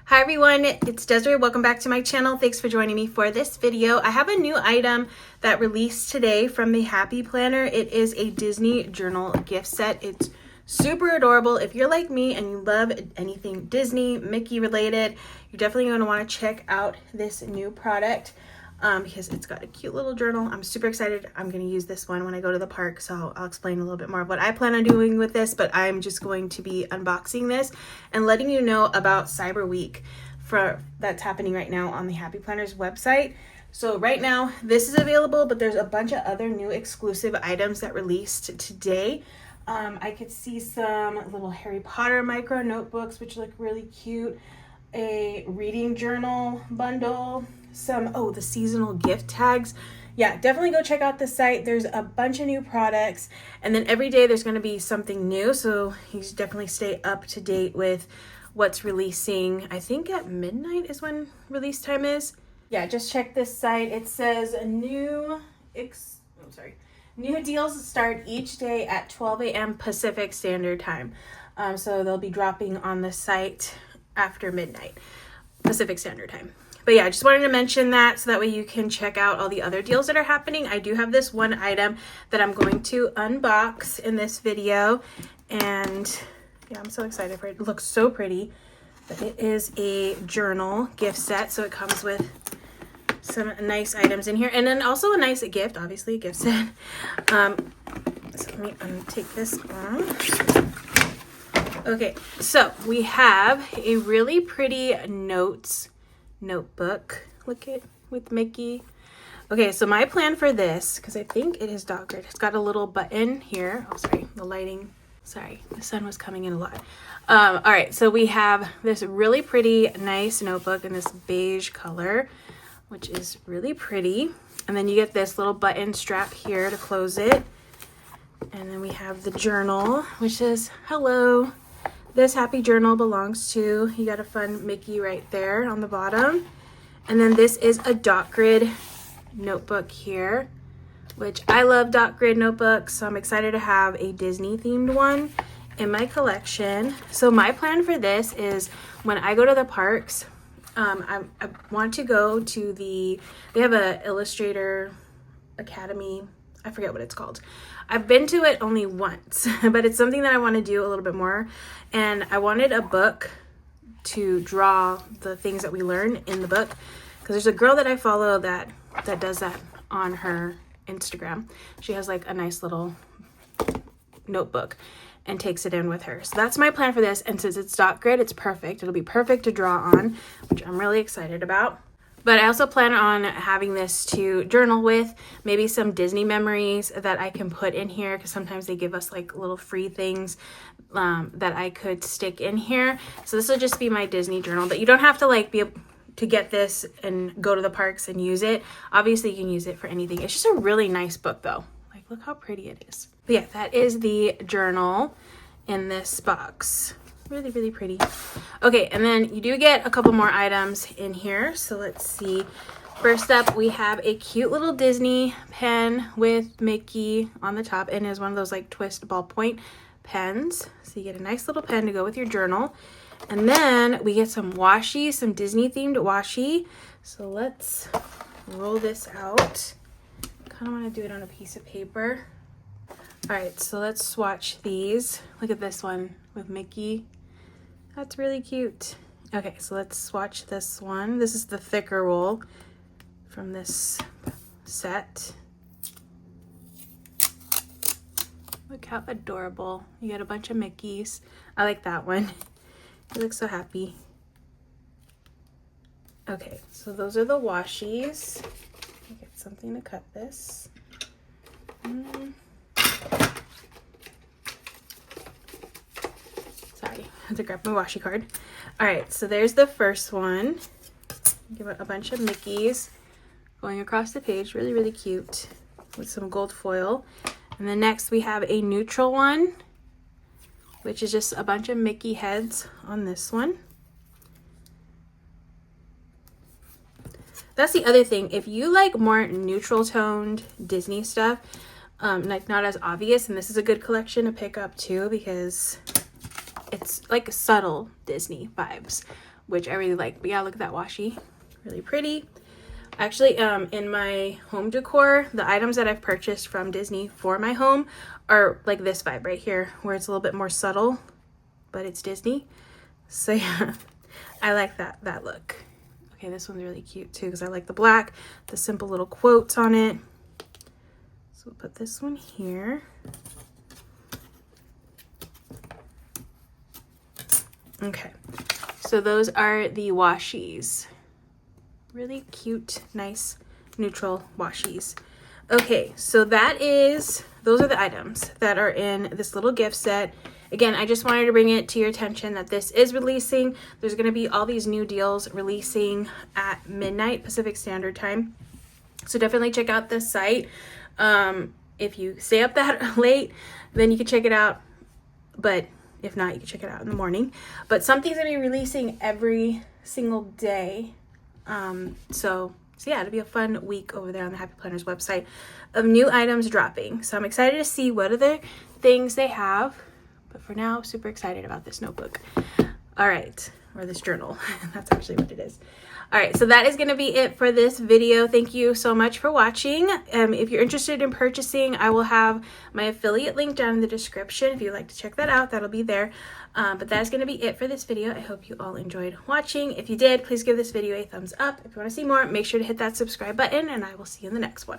Hi everyone, it's Desiree. Welcome back to my channel. Thanks for joining me for this video. I have a new item that released today from the Happy Planner. It is a Disney journal gift set. It's super adorable. If you're like me and you love anything Disney, Mickey related, you're definitely going to want to check out this new product because it's got a cute little journal. I'm super excited. I'm going to use this one when I go to the park, so I'll explain a little bit more of what I plan on doing with this, but I'm just going to be unboxing this and letting you know about Cyber Week that's happening right now on the Happy Planner's website. So right now this is available, but there's a bunch of other new exclusive items that released today. I could see some little Harry Potter micro notebooks, which look really cute, a reading journal bundle, the seasonal gift tags. Yeah, definitely go check out the site. There's a bunch of new products, and then every day there's going to be something new, so you should definitely stay up to date with what's releasing. I think at midnight is when release time is. Yeah, just check this site. It says new deals start each day at 12 a.m. Pacific Standard Time. So they'll be dropping on the site after midnight Pacific Standard Time. But yeah, I just wanted to mention that so that way you can check out all the other deals that are happening. I do have this one item that I'm going to unbox in this video, and yeah, I'm so excited for it. It looks so pretty. But it is a journal gift set, so it comes with some nice items in here, and then also a nice gift, obviously a gift set. So let me take this off. Okay, so we have a really pretty notebook. Look at with Mickey. Okay, so my plan for this, because I think it is dog grid, it's got a little button here. Oh, sorry, the lighting. Sorry, the sun was coming in a lot. All right, so we have this really pretty, nice notebook in this beige color, which is really pretty. And then you get this little button strap here to close it. And then we have the journal, which says, hello, this happy journal belongs to, you got a fun Mickey right there on the bottom. And then this is a dot grid notebook here, which I love dot grid notebooks, so I'm excited to have a Disney themed one in my collection. So my plan for this is when I go to the parks, I want to go to they have a Illustrator Academy, I forget what it's called. I've been to it only once, but it's something that I want to do a little bit more. And I wanted a book to draw the things that we learn in the book, because there's a girl that I follow that does that on her Instagram. She has like a nice little notebook and takes it in with her. So that's my plan for this, and since it's dot grid, it's perfect. It'll be perfect to draw on, which I'm really excited about. But I also plan on having this to journal with, maybe some Disney memories that I can put in here, because sometimes they give us like little free things that I could stick in here. So this will just be my Disney journal, but you don't have to like be able to get this and go to the parks and use it. Obviously you can use it for anything. It's just a really nice book though. Like, look how pretty it is. But yeah, that is the journal in this box. Really, really pretty. Okay, and then you do get a couple more items in here. So let's see. First up, we have a cute little Disney pen with Mickey on the top, and is one of those like twist ballpoint pens. So you get a nice little pen to go with your journal. And then we get some washi, some Disney themed washi. So let's roll this out. Kind of want to do it on a piece of paper. All right, so let's swatch these. Look at this one with Mickey. That's really cute. Okay, so let's swatch this one. This is the thicker roll from this set. Look how adorable. You get a bunch of Mickeys. I like that one. He looks so happy. Okay, so those are the washies. Get something to cut this. Sorry, I had to grab my washi card. All right, so there's the first one. Give it a bunch of Mickeys going across the page. Really, really cute with some gold foil. And then next we have a neutral one, which is just a bunch of Mickey heads on this one. That's the other thing. If you like more neutral toned Disney stuff, like not as obvious, and this is a good collection to pick up too, because it's like subtle Disney vibes, which I really like. But yeah, look at that washi, really pretty. Actually, in my home decor, the items that I've purchased from Disney for my home are like this vibe right here, where it's a little bit more subtle, but it's Disney. So yeah, I like that look. Okay, this one's really cute too because I like the black, the simple little quotes on it. So we'll put this one here. Okay, so those are the washies. Really cute, nice, neutral washies. Okay, so those are the items that are in this little gift set. Again, I just wanted to bring it to your attention that this is releasing. There's going to be all these new deals releasing at midnight Pacific Standard Time. So definitely check out this site. If you stay up that late, then you can check it out. But if not, you can check it out in the morning. But something's going to be releasing every single day. So yeah, it'll be a fun week over there on the Happy Planners website of new items dropping. So I'm excited to see what other things they have. But for now, super excited about this notebook. All right, or this journal. That's actually what it is. All right, so that is going to be it for this video. Thank you so much for watching. If you're interested in purchasing, I will have my affiliate link down in the description. If you'd like to check that out, that'll be there. But that is going to be it for this video. I hope you all enjoyed watching. If you did, please give this video a thumbs up. If you want to see more, make sure to hit that subscribe button, and I will see you in the next one.